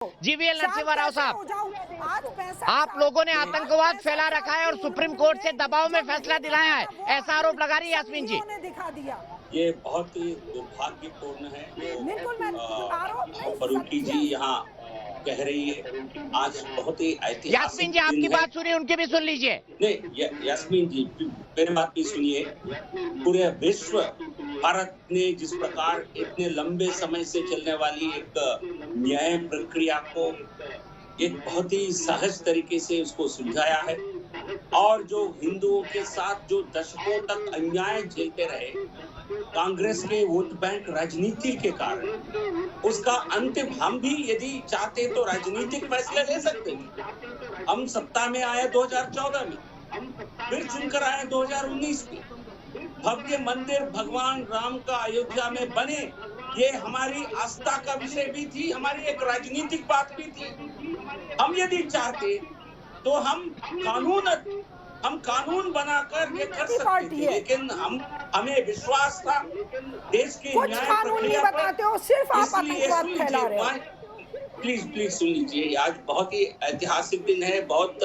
GVL Narasimha Rao साहब, आप लोगों ने आतंकवाद फैला रखा है और सुप्रीम कोर्ट से दबाव में फैसला दिलाया है, ऐसा आरोप लगा रही है यास्मीन जी। ये बहुत ही दुर्भाग्यपूर्ण है जो फरूकी जी यहाँ कह रही है। आज बहुत ही ऐतिहासिक यास्मीन जी आपकी बात सुनिए, उनकी भी सुन लीजिए। नहीं, यास्मीन जी मेरी बात भी सुनिए। पूरे विश्व भारत ने जिस प्रकार इतने लंबे समय से चलने वाली एक न्याय प्रक्रिया को एक बहुत ही सहज तरीके से उसको सुलझाया है, और जो हिंदुओं के साथ जो दशकों तक अन्याय झेलते रहे कांग्रेस के वोट बैंक राजनीति के कारण, उसका अंतिम हम भी यदि चाहते तो राजनीतिक फैसले ले सकते थे। हम सत्ता में आए 2014 में, फिर चुनकर आए 2019 में। भव्य मंदिर भगवान राम का अयोध्या में बने, ये हमारी आस्था का विषय भी थी, हमारी एक राजनीतिक बात भी थी। हम यदि चाहते तो हम कानून बनाकर ये कर सकते थे, लेकिन हमें विश्वास था देश की न्याय प्रक्रिया पर। सिर्फ आप आतंकवाद फैला रहे हो। प्लीज सुन लीजिए। आज बहुत ही ऐतिहासिक दिन है, बहुत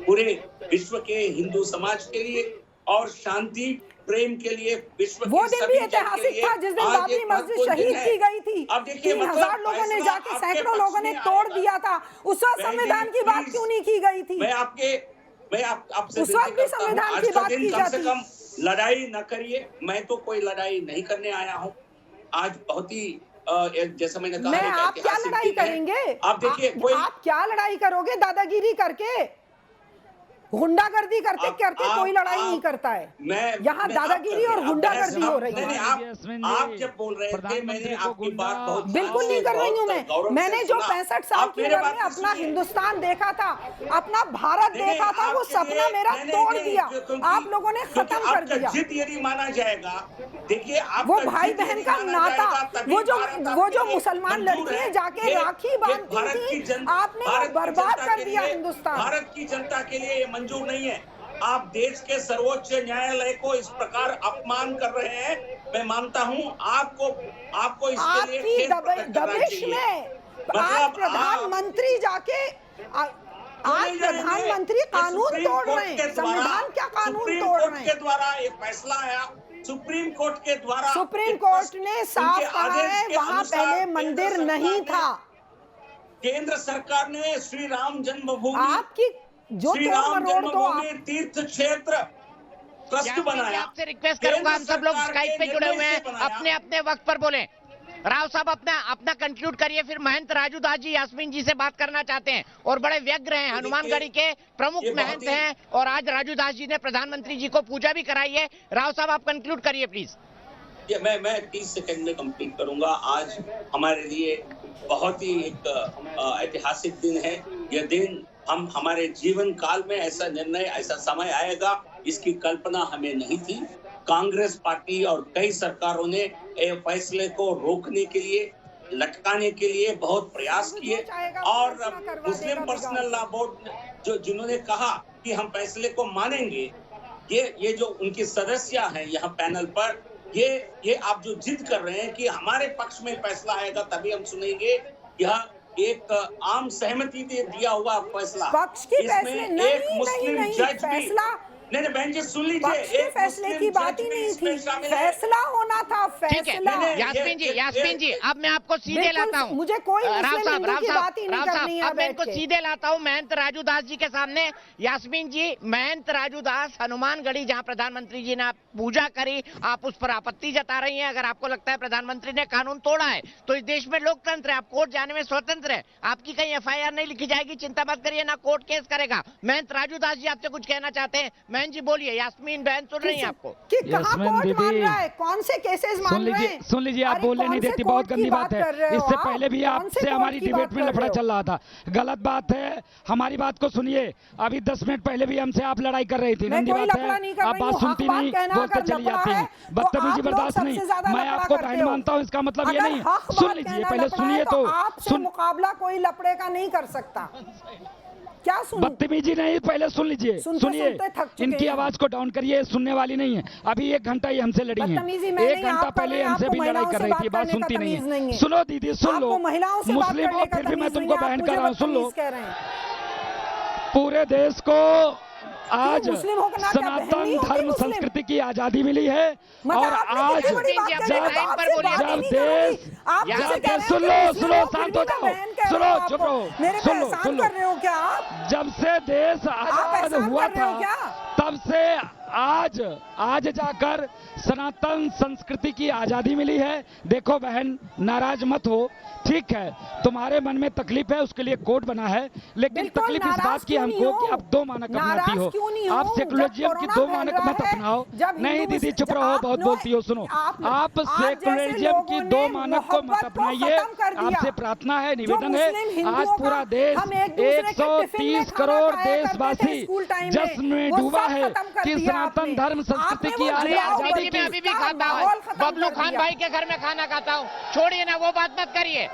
पूरे विश्व के हिंदू समाज के लिए और शांति प्रेम के लिए, विश्व वो दिन भी ऐतिहासिक था जिस दिन बाबरी मस्जिद शहीद की गई थी। अब देखिए 3000 लोगों ने जाके, सैकड़ों लोगों ने तोड़ दिया था। उस वक्त संविधान की बात क्यों नहीं की गई थी? मैं आपसे उस वक्त भी संविधान की बात की कम से जाती। कम लड़ाई न करिए। मैं तो कोई लड़ाई नहीं करने आया हूँ। आज बहुत ही जैसा मैंने कहा, आप क्या लड़ाई करेंगे? आप देखिए, आप क्या लड़ाई करोगे? दादागिरी करके, गुंडागर्दी करते कोई लड़ाई नहीं करता है। यहाँ दादागिरी और गुंडागर्दी हो रही है। आप जब बोल रहे थे मैंने आपकी बात बहुत बिल्कुल नहीं कर रही हूँ मैंने जो 65 साल की उम्र में अपना हिंदुस्तान देखा था, अपना भारत देखा था, वो सपना मेरा तोड़ दिया आप लोगों ने, खत्म कर दिया। जिद यदि माना जाएगा, देखिए वो भाई बहन का नाता, वो जो मुसलमान लड़कियां जाके राखी बांधती थी, आपने वो बर्बाद कर दिया हिंदुस्तान। भारत की जनता के लिए मंजूर नहीं है। आप देश के सर्वोच्च न्यायालय को इस प्रकार अपमान कर रहे हैं। मैं मानता हूं आपको इसके लिए दबिश में आज प्रधानमंत्री जाके, आज प्रधानमंत्री कानून तोड़ रहे हैं। संविधान क्या कानून तोड़ रहे हैं? के द्वारा एक फैसला आया सुप्रीम कोर्ट के द्वारा। सुप्रीम कोर्ट ने साफ कहा है वहां पहले मंदिर नहीं था। केंद्र सरकार ने श्री राम जन्मभूमि, आपकी जो तीर्थ क्षेत्र ट्रस्ट बनाया। आपसे रिक्वेस्ट करूंगा, हम सब लोग स्काइप पे जुड़े हुए हैं, अपने अपने वक्त पर बोलें। राव साहब अपना कंक्लूड करिए, फिर महंत राजू दास जी यास्मीन जी से बात करना चाहते हैं और बड़े व्यग्र हैं, हनुमानगढ़ी के प्रमुख महंत हैं, और आज राजू दास जी ने प्रधानमंत्री जी को पूजा भी कराई है। राव साहब आप कंक्लूड करिए प्लीज। मैं 30 सेकंड में कंप्लीट करूंगा। आज हमारे लिए बहुत ही एक ऐतिहासिक दिन है। यह दिन हमारे जीवन काल में ऐसा निर्णय, ऐसा समय आएगा, इसकी कल्पना हमें नहीं थी। कांग्रेस पार्टी और कई सरकारों ने फैसले को रोकने के लिए, लटकाने के लिए बहुत प्रयास किए, और मुस्लिम पर्सनल लॉ बोर्ड जिन्होंने कहा कि हम फैसले को मानेंगे, ये जो उनके सदस्य हैं यहाँ पैनल पर, ये आप जो जिद कर रहे हैं कि हमारे पक्ष में फैसला आएगा तभी हम सुनेंगे, यह एक आम सहमति दिया हुआ फैसला। पक्ष की फैसले नहीं, जज फैसला नहीं, बहन जी सुन लीजिए, एक फैसले की बात ही नहीं थी, फैसला होना था, फैसला। यास्मीन जी अब मैं आपको सीधे लाता हूँ, मुझे कोई बात ही नहीं करनी है। अब मैं इनको सीधे लाता हूँ महंत राजू दास जी के सामने। यास्मीन जी, महंत राजू दास, हनुमानगढ़ी जहाँ प्रधानमंत्री जी ने पूजा करी, आप उस पर आपत्ति जता रही हैं। अगर आपको लगता है प्रधानमंत्री ने कानून तोड़ा है तो इस देश में लोकतंत्र है, आप कोर्ट जाने में स्वतंत्र है, आपकी कहीं FIR नहीं लिखी जाएगी, चिंता मत करिए, ना कोर्ट केस करेगा। महंत राजू दास जी आपसे कुछ कहना चाहते हैं? महंत जी बोलिए, यास्मीन बहन सुन रही हैं आपको। कि कहाँ कोर्ट मान रहा है, कौन से केसेस मान रहे हैं? सुन लीजिए, आप बोलने नहीं देती, बहुत गंदी बात है। इससे पहले भी आपसे हमारी डिबेट में लफड़ा चल रहा था, गलत बात है। हमारी बात को सुनिए। अभी 10 मिनट पहले भी हमसे आप लड़ाई कर रही थी, गंदी बात है। आप बात सुनती नहीं, बोलते चली जाती हैं, बदतमीजी बर्दाश्त नहीं। मैं आपको बहन मानता हूँ, इसका मतलब ये नहीं। सुन लीजिए, पहले सुनिए तो मुकाबला कोई लफड़े का नहीं कर सकता। क्या सुनूं? बदतमीजी नहीं, पहले सुन लीजिए, सुनिए, इनकी आवाज को डाउन करिए, सुनने वाली नहीं है। अभी 1 घंटा ये हमसे लड़ी है, 1 घंटा पहले हमसे भी लड़ाई कर रही थी, बात सुनती नहीं है। सुनो दीदी, सुन लो, मुस्लिम हो फिर भी मैं तुमको बहन कर रहा हूँ, सुन लो। पूरे देश को आज सनातन धर्म संस्कृति की आजादी मिली है और आज जब देश, सुनो शांत हो जाओ, सुनो चुप रहो, सुन लो, जब से देश आजाद हुआ था तब से आज जाकर सनातन संस्कृति की आजादी मिली है। देखो बहन, नाराज मत हो, ठीक है, तुम्हारे मन में तकलीफ है, उसके लिए कोड बना है, लेकिन तकलीफ इस बात की हमको कि आप 2 मानक अपनाती हो, आप सेकुलरिज्म की 2 मानक मत अपनाओ। नहीं दीदी चुप रहो, बहुत बोलती हो, सुनो, आप सेकुलरिज्म की 2 मानक को मत अपनाइए। आपसे प्रार्थना है, निवेदन है, आज पूरा देश 130 करोड़ देशवासी जश्न में डूबा है कि सनातन धर्म संस्कृति की आजादी मैं अभी भी खाता हूँ, बबलू खान भाई के घर में खाना खाता हूँ, छोड़िए ना, वो बात मत करिए।